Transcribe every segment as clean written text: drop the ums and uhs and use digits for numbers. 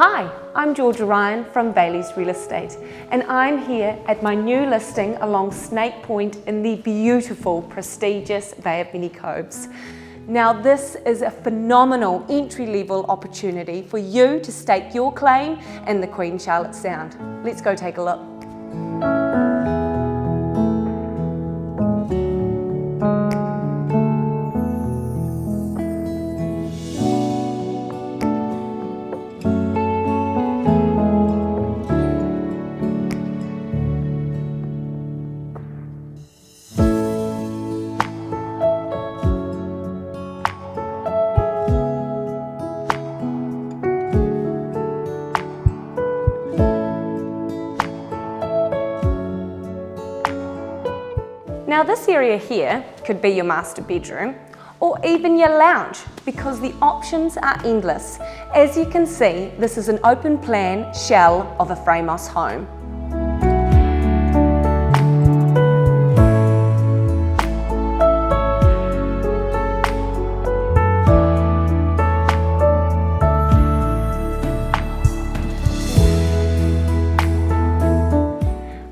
Hi, I'm Georgia Ryan from Bayleys Real Estate, and I'm here at my new listing along Snake Point in the beautiful, prestigious Bay of Many Coves. Now this is a phenomenal entry-level opportunity for you to stake your claim in the Queen Charlotte Sound. Let's go take a look. Now this area here could be your master bedroom or even your lounge because the options are endless. As you can see, this is an open plan shell of a Framos home.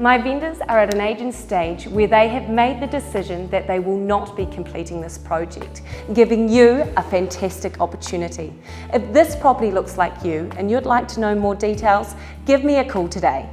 My vendors are at an aging stage where they have made the decision that they will not be completing this project, giving you a fantastic opportunity. If this property looks like you and you'd like to know more details, give me a call today.